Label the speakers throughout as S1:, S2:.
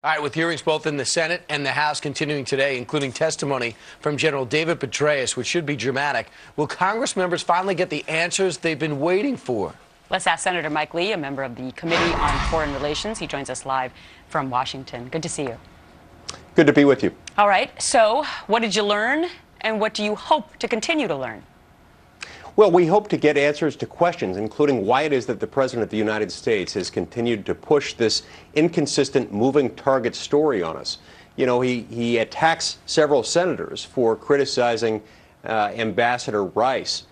S1: All right, with hearings both in the Senate and the House continuing today, including testimony from General David Petraeus, which should be dramatic, will Congress members finally get the answers they've been waiting for?
S2: Let's ask Senator Mike Lee, a member of the Committee on Foreign Relations. He joins us live from Washington. Good to see you.
S3: Good to be with you.
S2: All right, so what did you learn, and what do you hope to continue to learn?
S3: Well, we hope to get answers to questions, including why it is that the President of the United States has continued to push this inconsistent moving target story on us. You know, he attacks several senators for criticizing Ambassador Rice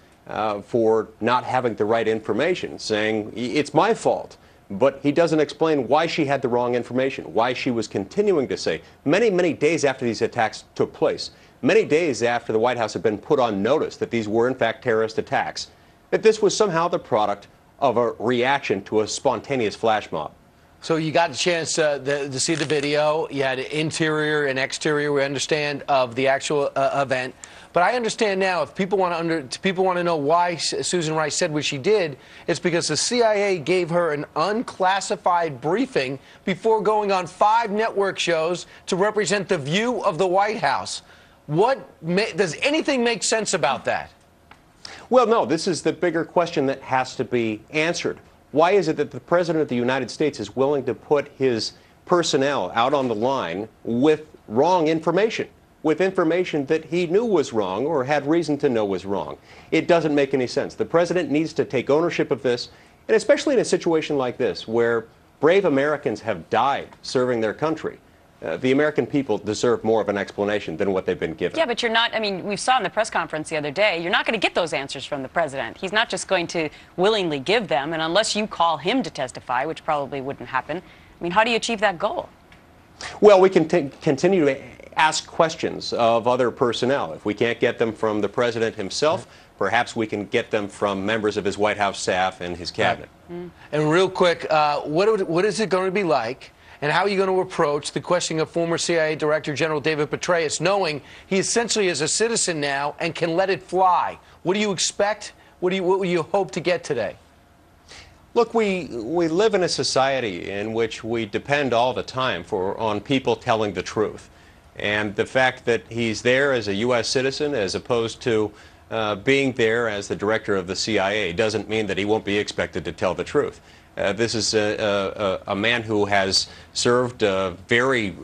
S3: for not having the right information, saying it's my fault. But he doesn't explain why she had the wrong information, why she was continuing to say, many days after these attacks took place, many days after the White House had been put on notice that these were in fact terrorist attacks, that this was somehow the product of a reaction to a spontaneous flash mob.
S1: So you got a chance to see the video. You had interior and exterior, we understand, of the actual event. But I understand now, if people want to know why Susan Rice said what she did, it's because the CIA gave her an unclassified briefing before going on 5 network shows to represent the view of the White House. Does anything make sense about that?
S3: Well, no, this is the bigger question that has to be answered. Why is it that the President of the United States is willing to put his personnel out on the line with wrong information, with information that he knew was wrong or had reason to know was wrong? It doesn't make any sense. The President needs to take ownership of this, and especially in a situation like this, where brave Americans have died serving their country. The American people deserve more of an explanation than what they've been given.
S2: Yeah, but you're not, I mean, we saw in the press conference the other day, you're not going to get those answers from the president. He's not just going to willingly give them, and unless you call him to testify, which probably wouldn't happen, I mean, how do you achieve that goal?
S3: Well, we can continue to ask questions of other personnel. If we can't get them from the president himself, perhaps we can get them from members of his White House staff and his cabinet.
S1: Right. And real quick, what is it going to be like? And how are you going to approach the question of former CIA Director General David Petraeus, knowing he essentially is a citizen now and can let it fly? What do you expect? What will you hope to get today?
S3: Look, we live in a society in which we depend all the time on people telling the truth. And the fact that he's there as a U.S. citizen as opposed to being there as the director of the CIA doesn't mean that he won't be expected to tell the truth. This is a man who has served a very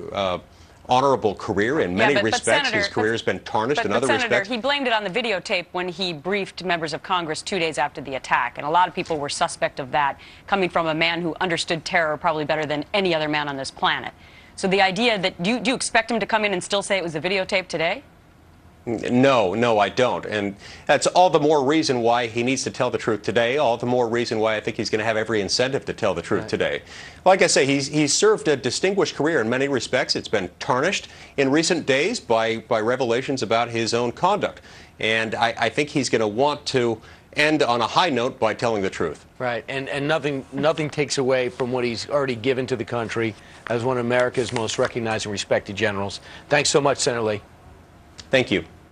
S3: honorable career in many respects. Senator, his career has been tarnished in other respects.
S2: He blamed it on the videotape when he briefed members of Congress 2 days after the attack. And a lot of people were suspect of that, coming from a man who understood terror probably better than any other man on this planet. So the idea that, do you expect him to come in and still say it was a videotape today?
S3: No, I don't. And that's all the more reason why he needs to tell the truth today, all the more reason why I think he's going to have every incentive to tell the truth today. Like I say, he's served a distinguished career in many respects. It's been tarnished in recent days by revelations about his own conduct. And I think he's going to want to end on a high note by telling the truth.
S1: Right, and nothing takes away from what he's already given to the country as one of America's most recognized and respected generals. Thanks so much, Senator Lee.
S3: Thank you.